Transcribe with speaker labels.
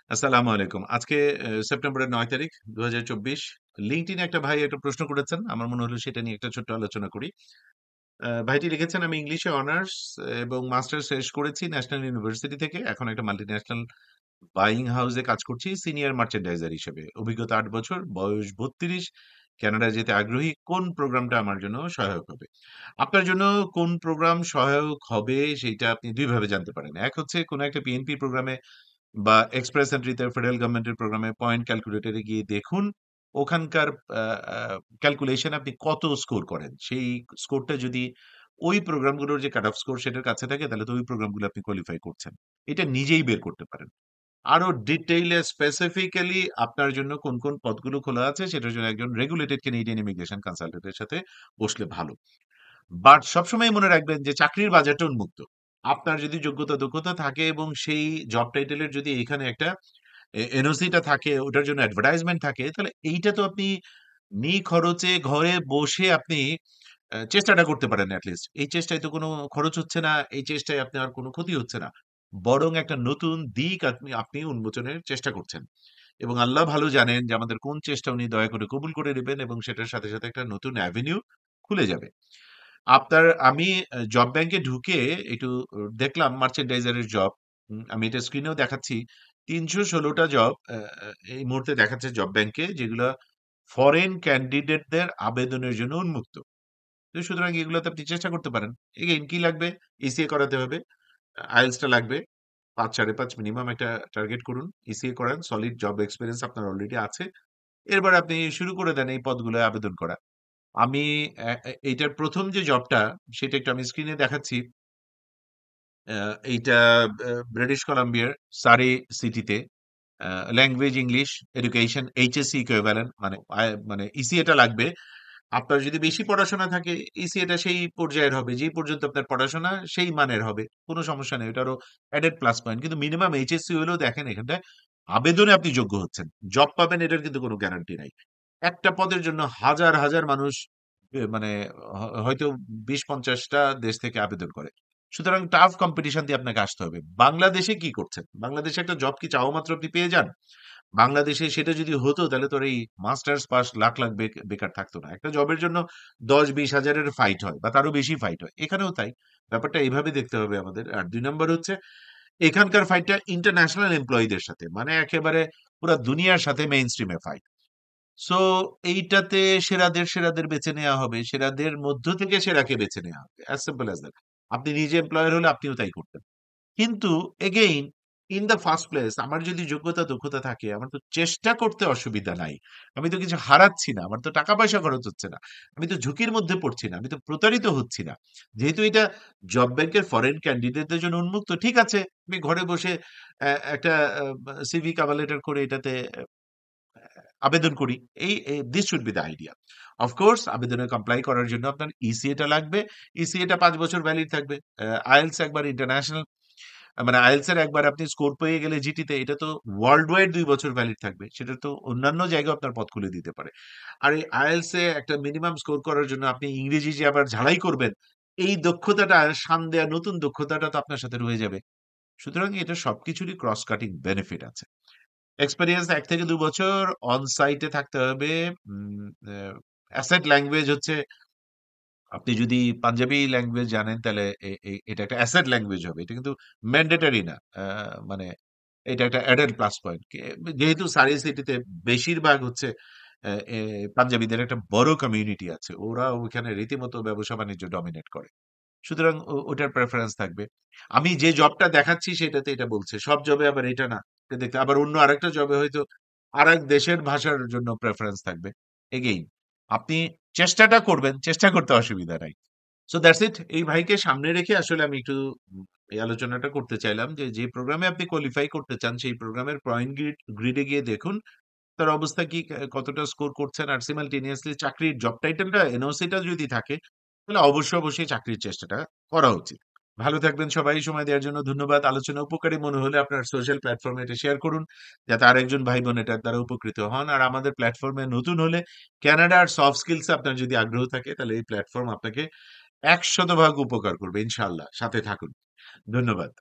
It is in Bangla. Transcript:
Speaker 1: আসসালামু আলাইকুম। আজকে সেপ্টেম্বরের ৯ তারিখ ২০২৪। লিঙ্কডইনে একটা ভাই একটা প্রশ্ন করেছেন। আমার মনে হলো সেটা নিয়ে একটা ছোট্ট আলোচনা করি। ভাইটি লিখেছেন, "আমি ইংলিশে অনার্স এবং মাস্টার্স শেষ করেছি ন্যাশনাল ইউনিভার্সিটি থেকে। এখন একটা মাল্টিন্যাশনাল বাইং হাউসে কাজ করছি সিনিয়র মার্চেন্ডাইজার হিসেবে। অভিজ্ঞতা ৮ বছর, বয়স ৩২, কানাডায় যেতে আগ্রহী। কোন প্রোগ্রামটা আমার জন্য সহায়ক হবে?" আপনার জন্য কোন প্রোগ্রাম সহায়ক হবে সেইটা আপনি ২ ভাবে জানতে পারেন। এক হচ্ছে কোন একটা পিএনপি প্রোগ্রামে বা এক্সপ্রেস এন্ট্রিতে ফেডারেল গভর্নমেন্টের প্রোগ্রামে পয়েন্ট ক্যালকুলেটরে গিয়ে দেখুন ওখানকার ক্যালকুলেশন আপনি কত স্কোর করেন। সেই স্কোরটা যদি ওই প্রোগ্রামগুলোর যে কাট অফ স্কোর সেটার কাছে থাকে তাহলে তো ওই প্রোগ্রামগুলো আপনি কোয়ালিফাই করছেন। এটা নিজেই বের করতে পারেন। আরো ডিটেইলে স্পেসিফিক্যালি আপনার জন্য কোন কোন পদগুলো খোলা আছে সেটার জন্য একজন রেগুলেটেড কানাডিয়ান ইমিগ্রেশন কনসালটেন্টের সাথে বসলে ভালো। বাট সবসময় মনে রাখবেন যে চাকরির বাজারটা উন্মুক্ত। আপনার যদি যোগ্যতা দক্ষতা থাকে এবং সেই জব টাইটেলের যদি এখানে একটা এনওসিটা থাকে, ওটার জন্য অ্যাডভার্টাইজমেন্ট থাকে, তাহলে এইটা তো আপনি নিখরচে ঘরে বসে আপনি চেষ্টাটা করতে পারেন এটলিস্ট। এই চেষ্টায় তো কোনো খরচ হচ্ছে না, এই চেষ্টায় আপনার কোনো ক্ষতি হচ্ছে না। বরং একটা নতুন দিক আপনি আপনি উন্মোচনের চেষ্টা করছেন। এবং আল্লাহ ভালো জানেন যে আমাদের কোন চেষ্টা উনি দয়া করে কবুল করে নিবেন এবং সেটার সাথে, সাথে একটা নতুন এভিনিউ খুলে যাবে। আমি জব ব্যাংকে ঢুকে একটু দেখলাম মার্চেন্ডাইজার এর জব। আমি এটা স্ক্রিনেও দেখাচ্ছি। ৩১৬ টা জব এই মুহূর্তে দেখাচ্ছে জব ব্যাংকে, যেগুলা ফরেন ক্যান্ডিডেটদের আবেদনের জন্য উন্মুক্ত। তো সুতরাং এগুলোতে আপনি চেষ্টা করতে পারেন। এগেইন কি লাগবে? ইসিএ করাতে হবে। আইএলটিএস টা লাগবে। ৫, ৫.৫ মিনিমাম একটা টার্গেট করুন। ইসিএ করান। সলিড জব এক্সপেরিয়েন্স আপনার অলরেডি আছে। এরপর আপনি শুরু করে দেন এই পদগুলোয় আবেদন করা। আমি এইটার ১ম যে জবটা সেটা একটু আমি স্ক্রিনে দেখাচ্ছি। আ এইটা ব্রিটিশ কলাম্বিয়ার সারে সিটিতে language English, education HSC equivalent মানে ইসিএ টা লাগবে। আপনার যদি বেশি পড়াশোনা থাকে ইসিএ টা সেই পর্যায়ের হবে। যেই পর্যন্ত আপনার পড়াশোনা সেই মানের হবে। কোন সমস্যা নেই। ওটারও এডেড প্লাস পয়েন্ট। কিন্তু মিনিমাম এইচএসসি হলেও দেখেন এখানটায় আবেদনে আপনি যোগ্য হচ্ছেন। জব পাবেন এটার কিন্তু কোন গ্যারান্টি নাই। একটা পদের জন্য হাজার, হাজার মানুষ মানে হয়তো ২০-৫০ টা দেশ থেকে আবেদন করে। সুতরাং টাফ কম্পিটিশন দিয়ে আপনাকে আসতে হবে। বাংলাদেশে কি করছেন? বাংলাদেশে একটা জব কি চাওয়া মাত্র আপনি পেয়ে যান? বাংলাদেশে সেটা যদি হতো তাহলে তোর এই মাস্টার্স পাস লাখ, লাখ বেকার থাকতো না। একটা জবের জন্য ১০-২০ হাজারের ফাইট হয় বা তারও বেশি ফাইট হয়। এখানেও তাই। ব্যাপারটা এইভাবে দেখতে হবে আমাদের। আর ২ নাম্বার হচ্ছে এখানকার ফাইটটা ইন্টারন্যাশনাল এমপ্লয়িদের সাথে। মানে একেবারে পুরা দুনিয়ার সাথে মেইনস্ট্রিম এ ফাইট। সো এইটাতে সেরাদের বেছে নেওয়া হবে। সেরাদের মধ্য থেকে সেরাকে বেছে নেওয়া হবে। As simple as that. আপনি নিজে এমপ্লয়ার হলে আপনিও তাই করতেন। কিন্তু again in the first place আমার যদি যোগ্যতা দক্ষতা থাকে আমার তো চেষ্টা করতে অসুবিধা নাই। আমি তো কিছু হারাচ্ছি না। আমার তো টাকা পয়সা খরচ হচ্ছে না। আমি তো ঝুঁকির মধ্যে পড়ছি না। আমি তো প্রতারিত হচ্ছি না। যেহেতু এটা জব ব্যাংকের ফরেন ক্যান্ডিডেটদের জন্য উন্মুক্ত, ঠিক আছে। আমি ঘরে বসে একটা সিভি কভার লেটার করে এটাতে আবেদন করি। This should be the idea. Of course আবেদনে কমপ্লাই করার জন্য আপনার ইসিএ টা লাগবে। ইসিএ টা ৫ বছর ভ্যালিড থাকবে। আইএলটিএস একবার ইন্টারন্যাশনাল মানে আইএলটিএস এর একবার আপনি স্কোর পেয়ে গেলে জিটিতে এটা তো ওয়ার্লড ওয়াইড ২ বছর ভ্যালিড থাকবে। সেটা তো অন্যান্য জায়গায় আপনার পথ খুলে দিতে পারে। আর এই আইএলটিএস এ একটা মিনিমাম স্কোর করার জন্য আপনি ইংরেজি যে আবার ঝালাই করবেন, এই দক্ষতাটা শান দেয়া নতুন দক্ষতাটা তো আপনার সাথে রয়ে যাবে। সুতরাং এটা সবকিছুরই ক্রস কাটিং বেনিফিট আছে। এক্সপেরিয়েন্স ১ থেকে ২ বছর অন সাইটে থাকতে হবে। উম অ্যা অ্যাসেট ল্যাঙ্গুয়েজ হচ্ছে আপনি যদি পাঞ্জাবি ল্যাঙ্গুয়েজ জানেন তাহলে এটা একটা অ্যাসেট ল্যাঙ্গুয়েজ হবে। এটা কিন্তু ম্যান্ডেটরি না। মানে এটা একটা এডেড প্লাস পয়েন্ট। যেহেতু সারি সিটিতে বেশিরভাগ হচ্ছে অ্যা এ পাঞ্জাবিদের একটা বড় কমিউনিটি আছে। ওরা ওইখানে রীতিমতো ব্যবসা-বাণিজ্য ডমিনেট করে। সুতরাং ওটার প্রেফারেন্স থাকবে। আমি যে জবটা দেখাচ্ছি সেটাতে এটা বলছে। সব জবে আবার এটা না। এটা দেখতে আবার অন্য আরেকটা জবে হয়তো আরেক দেশের ভাষার জন্য প্রেফারেন্স থাকবে। এগেইন আপনি চেষ্টাটা করবেন, চেষ্টা করতে অসুবিধা নাই। So that's it. এই ভাইকে সামনে রেখে আসলে আমি একটু এই আলোচনাটা করতে চাইলাম যে প্রোগ্রামে আপনি কোয়ালিফাই করতে চান সেই প্রোগ্রামের পয়েন্ট গ্রিডে গিয়ে দেখুন তার অবস্থা কি, কতটা স্কোর করছেন আর সিমালটেনিয়াসলি চাকরির জব টাইটেলটা এনওসি টা যদি থাকে তাহলে অবশ্যই চাকরির চেষ্টাটা করা উচিত। ভালো থাকবেন সবাই। সময় দেওয়ার জন্য ধন্যবাদ। আলোচনা উপকারী মনে হলে আপনার সোশ্যাল প্ল্যাটফর্মে এটা শেয়ার করুন যাতে আরেকজন ভাই বোন এটার দ্বারা উপকৃত হন। আর আমাদের প্ল্যাটফর্মে নতুন হলে কানাডার সফট স্কিলস এ আপনার যদি আগ্রহ থাকে তাহলে এই প্ল্যাটফর্ম আপনাকে ১০০ ভাগ উপকার করবে ইনশাআল্লাহ। সাথে থাকুন। ধন্যবাদ।